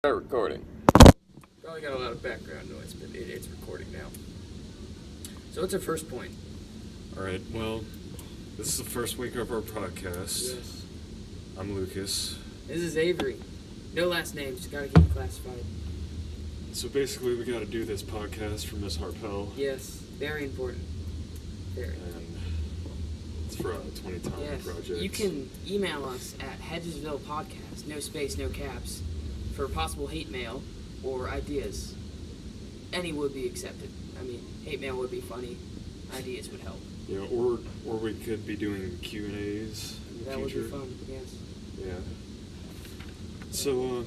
Start recording. Probably got a lot of background noise, but it's recording now. So what's our first point? Alright, well, this is the first week of our podcast. Yes. I'm Lucas. This is Avery. No last names, gotta keep it classified. So basically we gotta do this podcast for Miss Harpel. Yes, very important. Very. And it's for a 20 time Yes. project. You can email us at Hedgesville Podcast, no space, no caps, for possible hate mail or ideas. Any would be accepted. I mean, hate mail would be funny. Ideas would help. Yeah, or we could be doing Q&As in the That would future. be fun, yes. Yeah. So,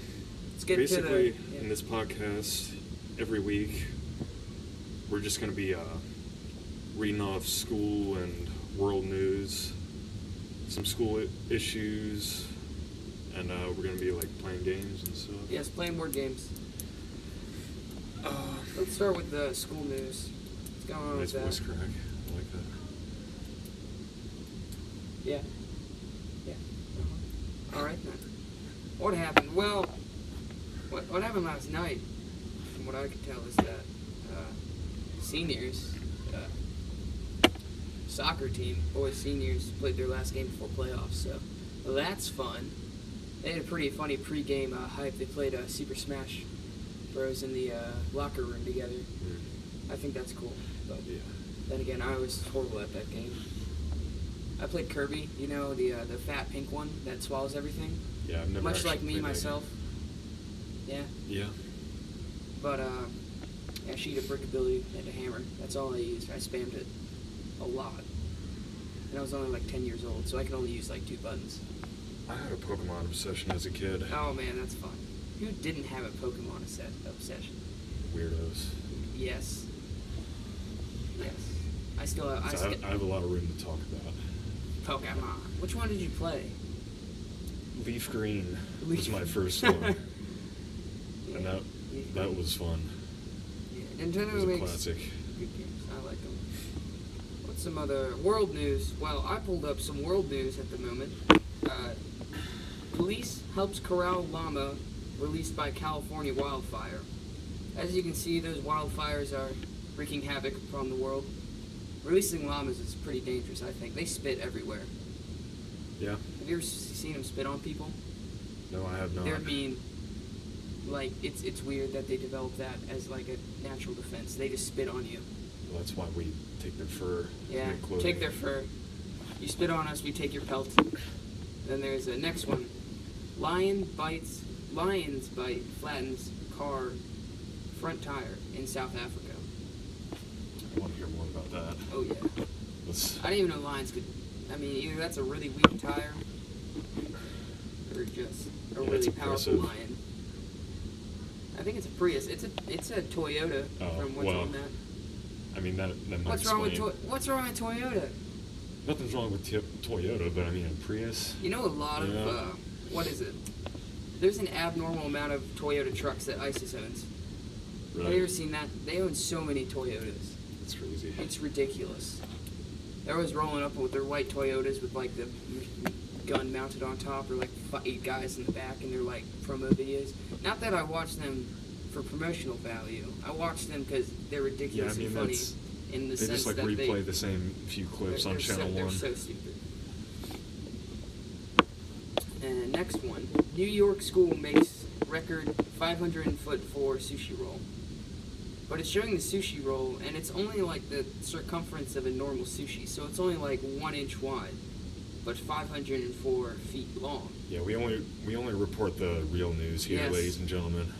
Let's get basically, to the... in this podcast, every week, we're just going to be reading off school and world news, some school issues, and we're going to be, like, playing games and stuff. Yes, playing board games. Let's start with the school news. What's going on Nice with voice that? crack. I like that. Yeah. Yeah. Uh-huh. All right, then. What happened? Well, what happened last night, from what I could tell, is that seniors, soccer team, boys seniors, played their last game before playoffs, so that's fun. They had a pretty funny pre-game hype. They played Super Smash Bros. In the locker room together. I think that's cool, but Yeah. then again, I was horrible at that game. I played Kirby, you know, the fat pink one that swallows everything. Yeah, I've never Much actually like me played that myself. Yeah. game. Yeah. But I shoot a brick ability and a hammer. That's all I used. I spammed it a lot. And I was only like 10 years old, so I could only use like 2 buttons. I had a Pokemon obsession as a kid. Oh man, that's fun. Who didn't have a Pokemon obsession? Weirdos. Yes. Yes. I still have. So I have a lot of room to talk about. Pokemon. Which one did you play? Leaf Green was Leaf- my first one. Yeah, And Leaf that Green. was fun. Yeah, It Nintendo was a makes classic. good games. I like them. What's some other world news? Well, I pulled up some world news at the moment. Police helps corral llama released by California wildfire. As you can see, those wildfires are wreaking havoc upon the world. Releasing llamas is pretty dangerous, I think. They spit everywhere. Yeah. Have you ever seen them spit on people? No, I have not. They're mean. Like, it's weird that they developed that as like a natural defense. They just spit on you. Well, that's why we take their fur. to Yeah, make clothing. take their fur. You spit on us, we take your pelt. Then there's the next one. Lions bite flattens car front tire in South Africa. I want to hear more about that. Oh yeah. Let's, I didn't even know lions could. I mean, either that's a really weak tire, or just a Yeah, really it's powerful impressive. lion. I think it's a Prius. It's a Toyota. Oh, From what's well, on that. I mean, that might What's wrong with explain. What's wrong with Toyota? Nothing's wrong with Toyota, but I mean, a Prius. You know, a lot Yeah. of what is it? There's an abnormal amount of Toyota trucks that ISIS owns. Have you ever seen that? They own so many Toyotas. That's crazy. It's ridiculous. They're always rolling up with their white Toyotas with like the gun mounted on top, or like 8 guys in the back, and they're like promo videos. Not that I watch them for promotional value. I watch them because they're Yeah, I ridiculous mean, and funny that's, in the they sense just like that replay the same few clips on Channel they're 1. so stupid. And next one, New York school makes record 500-foot sushi roll. But it's showing the sushi roll, and it's only like the circumference of a normal sushi, so it's only like 1 inch wide, but 504 feet long. Yeah, we only report the real news here, Yes. ladies and gentlemen.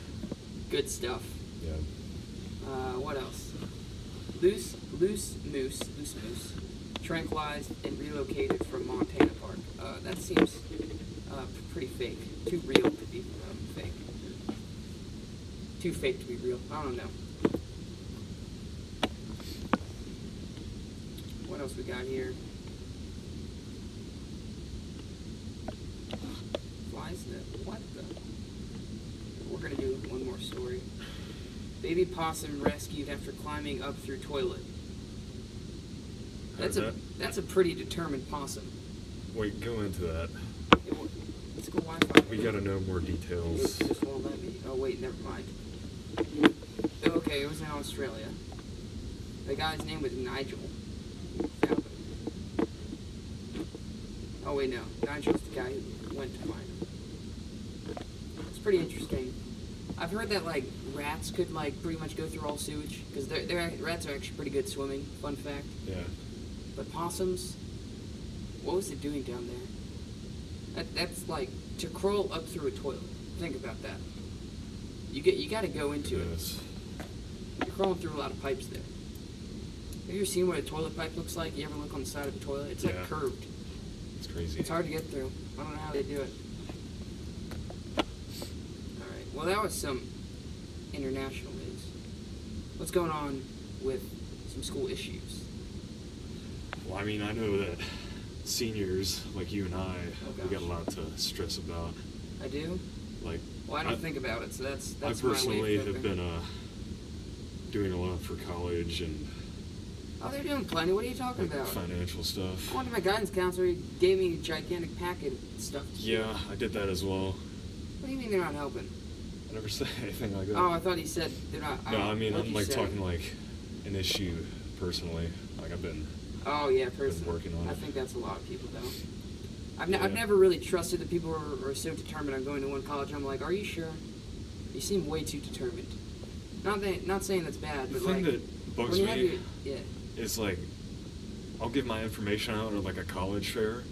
Good stuff. Yeah. What else? Loose moose, tranquilized and relocated from Montana Park. That seems pretty fake. Too real to be fake. Too fake to be real. I don't know. What else we got here? Why is that? What the? We're gonna do one more story. Baby possum rescued after climbing up through toilet. That's a pretty determined possum. Wait, go into that. It, school Wi-Fi? We gotta know more It details. just won't let me. Oh wait, never mind. Okay, it was in Australia. The guy's name was Nigel. Found him. Oh wait, no. Nigel's the guy who went to find him. It's pretty interesting. I've heard that like rats could like pretty much go through all sewage because rats are actually pretty good swimming. Fun fact. Yeah. But possums, what was it doing down there? That's like to crawl up through a toilet. Think about that. You got to go into it. Yes. You're crawling through a lot of pipes there. Have you ever seen what a toilet pipe looks like? You ever look on the side of a toilet? It's Yeah. like curved. It's crazy. It's hard to get through. I don't know how they do it. Alright, well that was some international news. What's going on with some school issues? Well, I mean, I know that seniors like you and I, Oh, we got a gosh. lot to stress about. I do? Like, Well, I don't think about it, so that's I my way of personally have thinking. been doing a lot for college and Oh, they're doing plenty. What are you talking like about? financial stuff. I went to my guidance counselor. He gave me a gigantic packet of stuff to do. Yeah, I did that as well. What do you mean they're not helping? I never said anything like that. Oh, I thought he said they're not. No, I mean, what'd I'm you like say? talking like an issue personally. Like I've been. Oh yeah, personally. working on I it. think that's a lot of people though. I've Yeah. never really trusted the people who are so determined on going to one college. I'm like, are you sure? You seem way too determined. Not saying that's bad, The but thing like that bugs when you have me your, yeah. is like, I'll give my information out at like a college fair,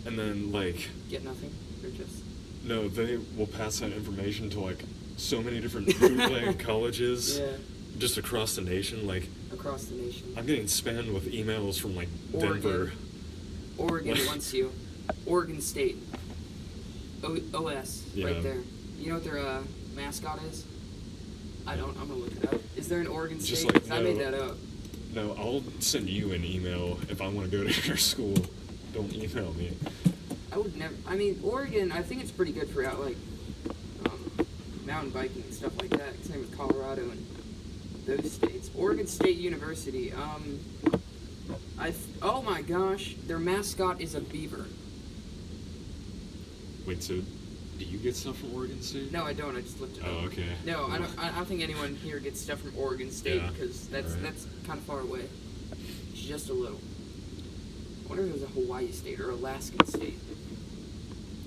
and then like, Get nothing. Or just no, they will pass that information to like so many different bootleg colleges yeah, just across the nation. Like, across the nation. I'm getting spammed with emails from like Oregon. Denver. Oregon Like- wants you. Oregon State. OS, Yeah. right there. You know what their mascot is? I don't. I'm gonna look it up. Is there an Oregon Just State? like, 'Cause I made no. that up. No, I'll send you an email if I want to go to your school. Don't email me. I would never. I mean, Oregon. I think it's pretty good for out like mountain biking and stuff like that. Same with Colorado and those states. Oregon State University. Oh my gosh, their mascot is a beaver. Wait, so do you get stuff from Oregon State? No, I don't. I just looked it up. Oh, okay. No, I don't think anyone here gets stuff from Oregon State Yeah, because that's alright. that's kind of far away. Just a little. I wonder if it was a Hawaii state or Alaskan state.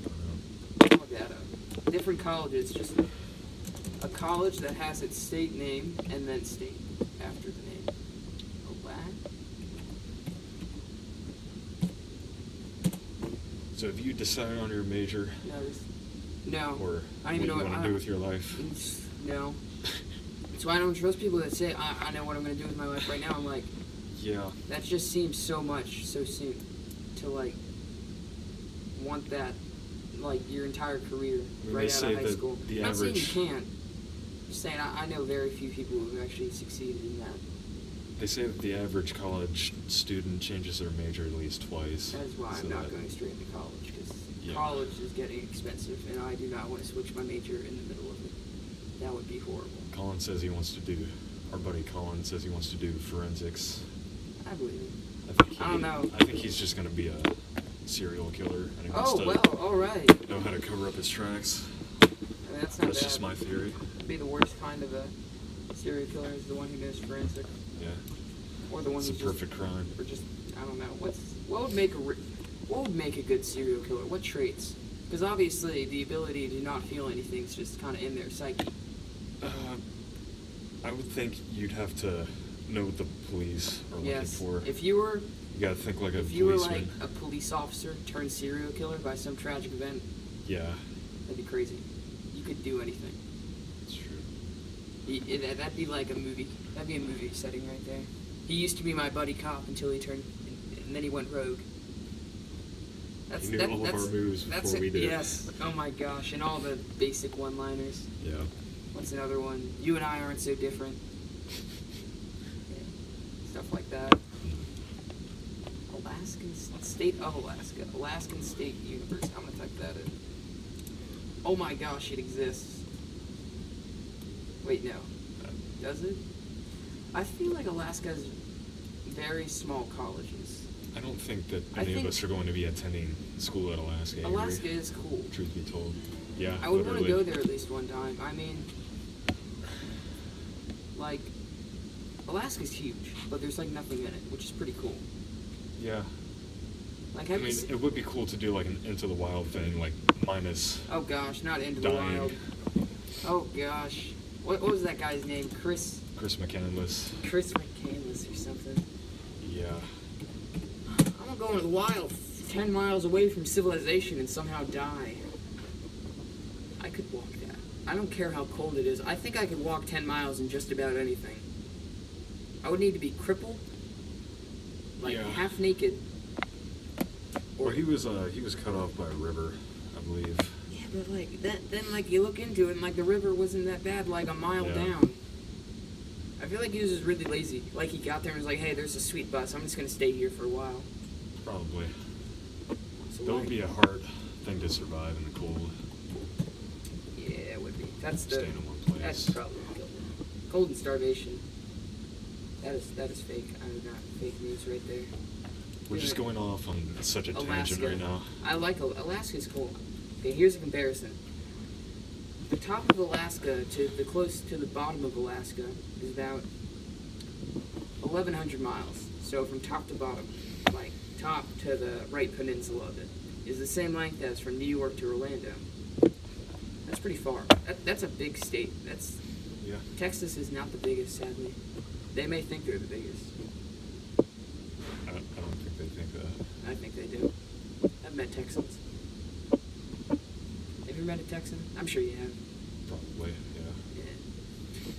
I don't know. Look that up. Different colleges, just a college that has its state name and then state after the name. So have you decided on your major No. or I don't what even you know want to do with your life? No. That's why I don't trust people that say, I know what I'm going to do with my life right now. I'm like, Yeah. that just seems so much so soon to like want that like your entire career I mean, right they out say of high that school. the Not saying you average- can't. Just saying I know very few people who have actually succeeded in that. They say that the average college student changes their major at least twice. That is why so I'm not that- going straight into college because Yeah. college is getting expensive and I do not want to switch my major in the middle of it. That would be horrible. Colin says he wants to do. Our buddy Colin says he wants to do forensics. I believe it. I don't know. I think he's just gonna be a serial killer and he wants Oh to well, all right. know how to cover up his tracks. I mean, that's not That's bad. just my theory. Be the worst kind of a serial killer is the one who knows forensics, Yeah. or the one It's a who's just, perfect crime. or just I don't know what would make a good serial killer? What traits? Because obviously the ability to not feel anything is just kind of in their psyche. I would think you'd have to know what the police are Yes. looking for. If you were You gotta think like a if you were policeman. like a police officer turned serial killer by some tragic event, Yeah, that'd be crazy. You could do anything. that's true. That'd be like a movie. That'd be a movie setting right there. He used to be my buddy cop until he turned, and then he went rogue. He knew all of our moves before we did. Yes. Oh my gosh, and all the basic one-liners. Yeah. What's another one? You and I aren't so different. Yeah. Stuff like that. State of Alaska. Alaskan State University. I'm gonna type that in. Oh my gosh, it exists. Wait, no. Does it? I feel like Alaska has very small colleges. I don't think that I any of think- us are going to be attending school at Alaska. Avery, Alaska is cool. Truth be told. Yeah. I would want to literally. go there at least one time. I mean, like, Alaska's huge, but there's like nothing in it, which is pretty cool. Yeah. Like, I have you mean, se- it would be cool to do like an Into the Wild thing, like minus. Oh gosh, not Into the dying. Wild. Oh gosh, what was that guy's name? Chris Chris McCandless. McCandless or something. Yeah. I'm gonna go into the wild, 10 miles away from civilization, and somehow die. I could walk that. I don't care how cold it is. I think I could walk 10 miles in just about anything. I would need to be crippled, like Yeah. half naked. Well, he was cut off by a river, I believe. Yeah, but like then like you look into it, and like the river wasn't that bad, like a mile Yeah. down. I feel like he was just really lazy. Like he got there and was like, "Hey, there's a sweet bus. I'm just gonna stay here for a while." Probably. So That would like- be a hard thing to survive in the cold. Yeah, it would be. That's the. Staying in one place. That's probably cold and starvation. That is fake. I'm not fake news right there. We're just Yeah. going off on such a tangent Alaska. right now. I like Alaska's cool. Okay, here's a comparison. The top of Alaska to the close to the bottom of Alaska is about 1,100 miles. So from top to bottom, like top to the right peninsula of it, is the same length as from New York to Orlando. That's pretty far. That's a big state. Yeah. Texas is not the biggest, sadly. They may think they're the biggest. I don't think they think that. I think they do. I've met Texans. Have you met a Texan? I'm sure you have. Probably, yeah. Yeah.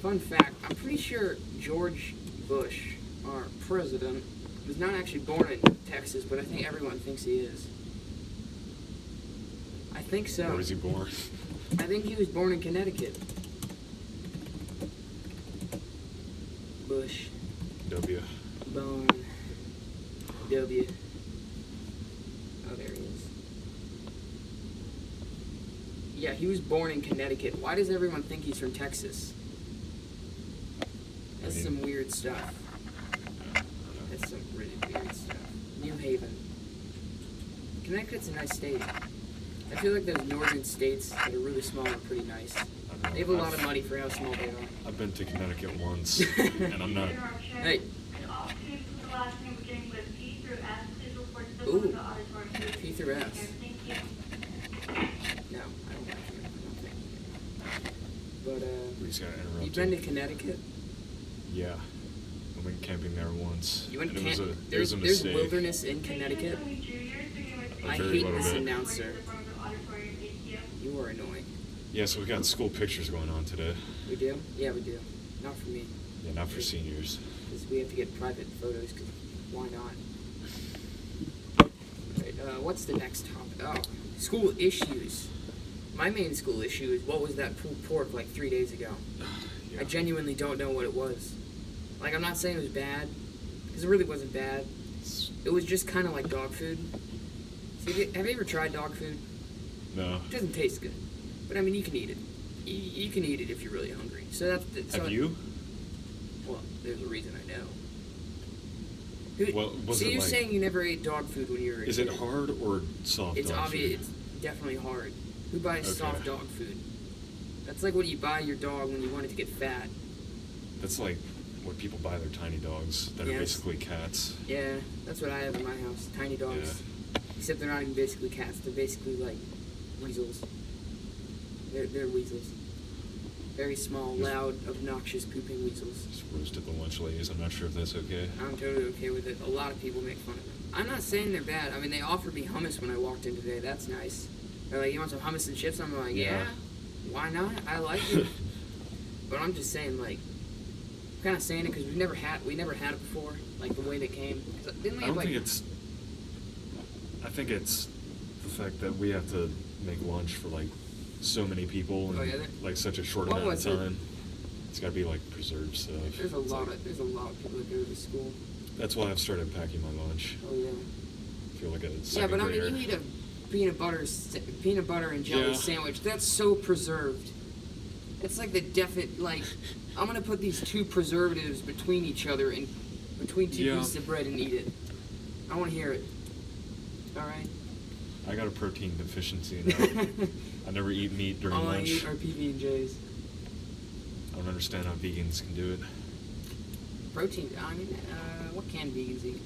Fun fact, I'm pretty sure George Bush, our president, was not actually born in Texas, but I think everyone thinks he is. I think so. Where was he born? I think he was born in Connecticut. Bush. W. Bone. W. Oh, there he is. Yeah, he was born in Connecticut. Why does everyone think he's from Texas? That's some weird stuff. That's some really weird stuff. New Haven. Connecticut's a nice state. I feel like those northern states that are really small are pretty nice. They have a lot of money for how small they are. I've been to Connecticut once, and I'm not. Hey. Ooh. P through S. No, I don't like you. I don't think you. But, We just got interrupted. you've been to Connecticut? Yeah. I went camping there once. You went and to it was camp? a There's mistake. wilderness in Connecticut? A I very hate little this bit. announcer. You are annoying. Yeah, so we got school pictures going on today. We do? Yeah, we do. Not for me. Yeah, not for seniors. Because we have to get private photos, because why not? Right, what's the next topic? Oh, school issues. My main school issue is what was that pulled pork like 3 days ago? Yeah. I genuinely don't know what it was. Like, I'm not saying it was bad, because it really wasn't bad. It was just kind of like dog food. So have you ever tried dog food? No. It doesn't taste good, but I mean, you can eat it. You can eat it if you're really hungry. So that's. Have you? Well, there's a reason I know. Who- Well, was so it you're like- saying you never ate dog food when you were a Is kid? it hard or soft? It's dog obvious. food? It's definitely hard. Who buys Okay. soft dog food? That's like what you buy your dog when you want it to get fat. That's like what people buy their tiny dogs that are Yes. basically cats. Yeah, that's what I have in my house. Tiny dogs. Except they're not even basically cats. They're basically like weasels. They're weasels. Very small, loud, obnoxious, pooping weasels. Just roasted the lunch ladies. I'm not sure if that's okay. I'm totally okay with it. A lot of people make fun of them. I'm not saying they're bad. I mean, they offered me hummus when I walked in today. That's nice. They're like, "You want some hummus and chips?" I'm like, "Yeah, why not? I like it." But I'm just saying, like, I'm kind of saying it because we never had it before. Like the way they came. 'Cause didn't we I have don't like? think it's. I think it's the fact that we have to make lunch for like so many people in Oh, yeah, like such a short What amount of was it? time. It's got to be like preserved stuff. There's a It's lot like- of people that go to the school. That's why I've started packing my lunch. Oh yeah. I feel like a Yeah, second but I grader. mean, you eat a peanut butter and jelly Yeah. sandwich. That's so preserved. It's like the definite like. I'm gonna put these two preservatives between each other and between two Yeah. pieces of bread and eat it. I want to hear it. All right. I got a protein deficiency and I never eat meat during All lunch. I eat are PB&Js. I don't understand how vegans can do it. Protein. I mean, what can vegans eat?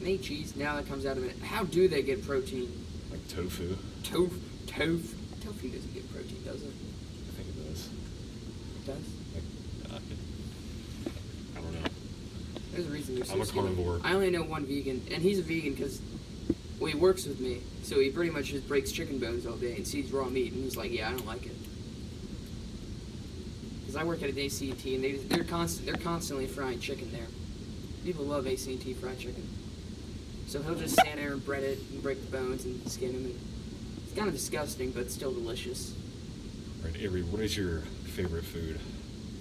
They eat cheese. Now that comes out of it. How do they get protein? Like tofu. Tofu doesn't get protein, does it? I think it does. It does. Like, I don't know. There's a reason they're so I'm a skinny. carnivore. I only know one vegan, and he's a vegan because, well, he works with me, so he pretty much just breaks chicken bones all day and sees raw meat, and he's like, yeah, I don't like it. Because I work at a AT&T, and they're constantly frying chicken there. People love AT&T fried chicken. So he'll just stand there and bread it and break the bones and skin them. And it's kind of disgusting, but still delicious. Right, Avery, what is your favorite food?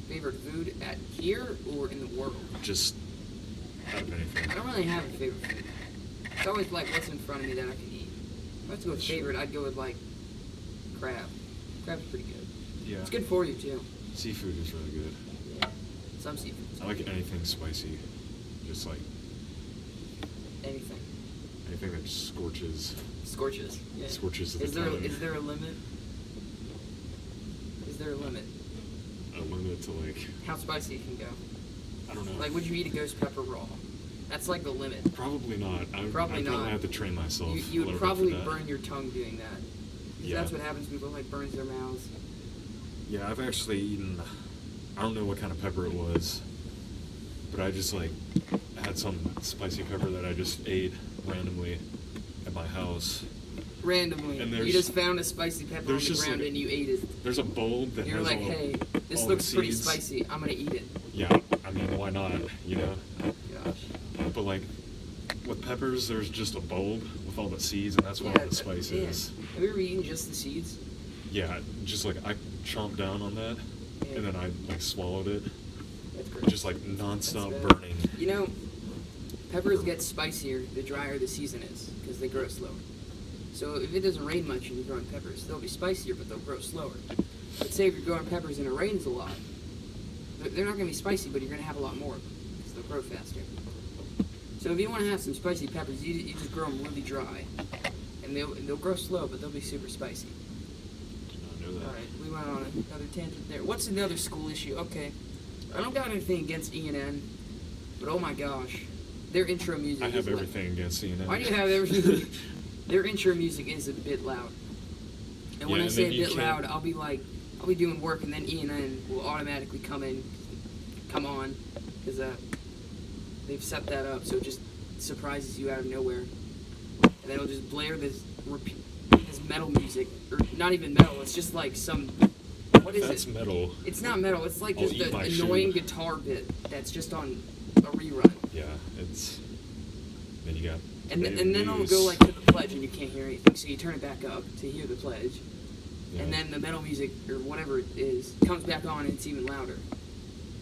Favorite food at here or in the world? Just out of anything. I don't really have a favorite food. It's always like what's in front of me that I can eat. If I have to go with favorite, I'd go with like crab. Crab's pretty good. Yeah. It's good for you too. Seafood is really good. Yeah. Some seafood. I like anything spicy. Just like Anything. anything that scorches. Scorches. Yeah. Scorches the Is there tongue. is there a limit? Is there a limit? A limit to like, How spicy it can go? I don't know. Like, would you eat a ghost pepper raw? That's like the limit. Probably not. I Probably not. have to train myself. You a would little bit probably for that. burn your tongue doing that. 'Cause Yeah. that's what happens to people, like burns their mouths. Yeah, I've actually eaten. I don't know what kind of pepper it was, but I just like had some spicy pepper that I just ate randomly at my house. Randomly. And You there's- just found a spicy pepper on there's the just ground like- and you ate it. There's a bulb that You're has like, all, hey, this all looks the pretty seeds. spicy. I'm gonna eat it. Yeah, I mean, why not? You know. Gosh. But like with peppers, there's just a bulb with all the seeds, and that's where all the spice yeah. is. Have you ever eaten just the seeds? Yeah, just like I chomped down on that, Yeah. and then I like swallowed it, That's gross. just like nonstop That's bad. burning. You know, peppers get spicier the drier the season is because they grow slower. So if it doesn't rain much and you're growing peppers, they'll be spicier, but they'll grow slower. But say if you're growing peppers and it rains a lot, they're not going to be spicy, but you're going to have a lot more of them because they'll grow faster. So if you want to have some spicy peppers, you just grow them really dry, and they'll grow slow, but they'll be super spicy. Did not know that. All right, we went on another tangent there. What's another school issue? Okay, I don't got anything against ENN, but oh my gosh, their intro music. I is have like- everything against CNN. Why do you have everything? Their intro music is a bit loud, and when Yeah, I and say then a you bit can't- loud, I'll be doing work, and then ENN will automatically come on, because they've set that up so it just surprises you out of nowhere, and then it'll just blare this metal music, or not even metal. It's just like some what is That's it? metal. It's not metal. It's like I'll just eat an my annoying shoe. guitar bit that's just on a rerun. Yeah, it's. Then you got. And Wave then it'll News. go like to the pledge and you can't hear anything, so you turn it back up to hear the pledge. Yeah. And then the metal music, or whatever it is, comes back on and it's even louder.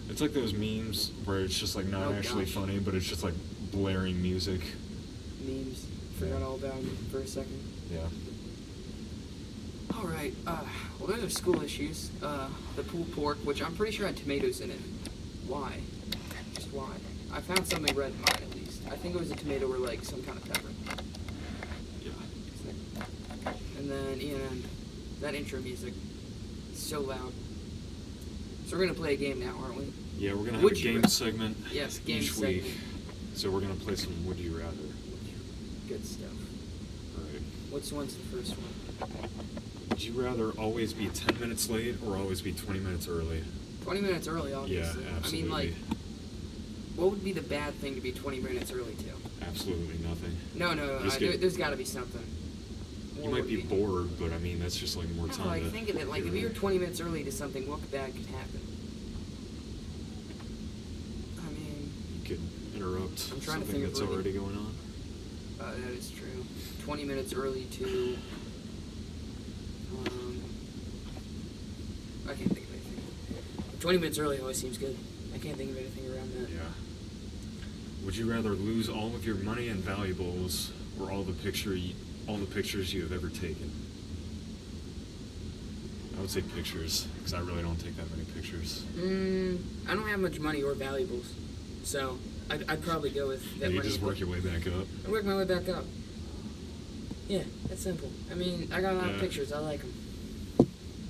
It's like those memes where it's just like not Oh, actually gosh. funny, but it's just like blaring music. Memes. Forgot Yeah. all about them for a second. Yeah. Alright, well those are school issues. The pulled pork, which I'm pretty sure had tomatoes in it. Why? Just why? I found something red in mine at least. I think it was a tomato or like some kind of pepper. Yeah. And then, that intro music is so loud. So we're gonna play a game now, aren't we? Yeah, we're gonna have Would a you game ra- segment Yes, game each segment. week. So we're gonna play some Would You Rather. Good stuff. Alright. What's the first one? Would you rather always be 10 minutes late or always be 20 minutes early? 20 minutes early, obviously. Yeah, absolutely. I mean, like, what would be the bad thing to be 20 minutes early to? Absolutely nothing. No, Just get- there's got to be something. You What might would be bored, but I mean, that's just like more No, time like, to think of it. Like, if get you're ready. 20 minutes early to something, what bad could happen? I mean, You could interrupt I'm trying to something think of that's really- already going on. that is true. 20 minutes early to. I can't think of anything. 20 minutes early always seems good. I can't think of anything around that. Yeah. Would you rather lose all of your money and valuables or all the pictures you have ever taken? I would say pictures, because I really don't take that many pictures. I don't have much money or valuables, so I'd probably go with that And you money. just work your way back up. I work my way back up. Yeah, that's simple. I mean, I got a lot of Yeah. pictures. I like them.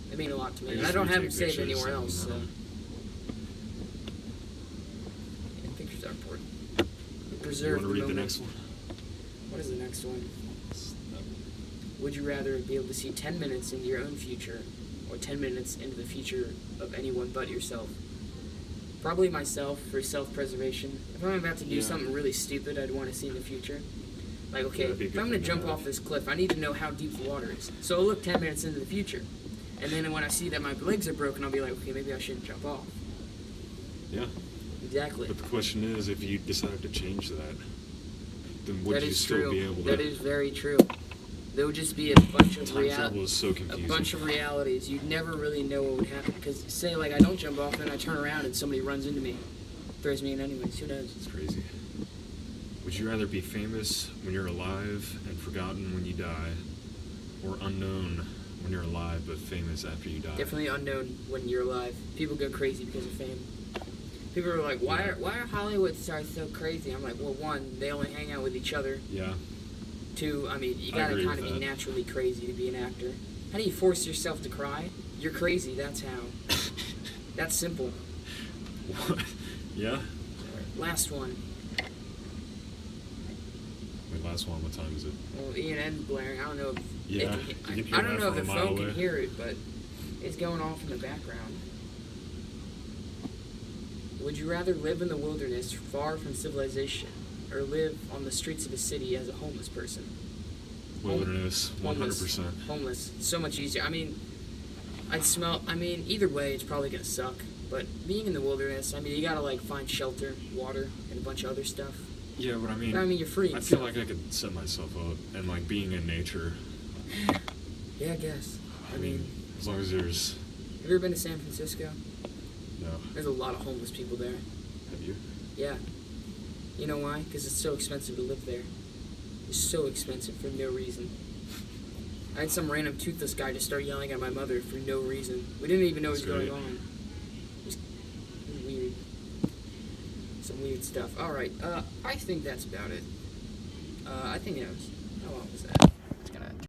They mean a lot to me. I And just I don't have them retake saved pictures anywhere and, else, so. Yeah, pictures are important. They You preserve want to read the moment. next one? What is the next one? Would you rather be able to see 10 minutes into your own future or 10 minutes into the future of anyone but yourself? Probably myself for self-preservation. If I'm about to do Yeah. something really stupid, I'd want to see in the future. Like, okay, Yeah, that'd be a if good I'm going thing to to jump have. off this cliff, I need to know how deep the water is. So I'll look 10 minutes into the future. And then when I see that my legs are broken, I'll be like, okay, maybe I shouldn't jump off. Yeah. Exactly. But the question is, if you decide to change that, then would That you is still true. be able to? That is very true. There would just be a bunch of Time travel is so a confusing. bunch of realities. You'd never really know what would happen. Because say like I don't jump off, then I turn around and somebody runs into me, throws me in anyways. Who knows? It's crazy. Would you rather be famous when you're alive and forgotten when you die, or unknown when you're alive but famous after you die? Definitely unknown when you're alive. People go crazy because of fame. People are like, why are Hollywood stars so crazy? I'm like, well, one, they only hang out with each other. Yeah. Two, I mean, you I gotta agree kind of with be that. naturally crazy to be an actor. How do you force yourself to cry? You're crazy. That's how. That's simple. What? Yeah. Last one. Wait, last one. What time is it? Well, Ian blaring. I don't know if Yeah, it you can, can hear I don't that know if from the a mile phone can away. hear it, but it's going off in the background. Would you rather live in the wilderness, far from civilization, or live on the streets of a city as a homeless person? Wilderness. Homeless. 100%. Homeless. So much easier. I mean, either way, it's probably gonna suck. But being in the wilderness, I mean, you gotta like find shelter, water, and a bunch of other stuff. Yeah, but I mean, But, I mean, you're free. I and feel stuff. like I could set myself up, and like being in nature. Yeah, I guess. I mean, as long as there's Have you ever been to San Francisco? no. There's a lot of homeless people there. Have you? Yeah. You know why? Because it's so expensive to live there. It's so expensive for no reason. I had some random toothless guy just start yelling at my mother for no reason. We didn't even know what was That's going great. on. It was weird. Some weird stuff. Alright, I think that's about it. I think that was... How long was that?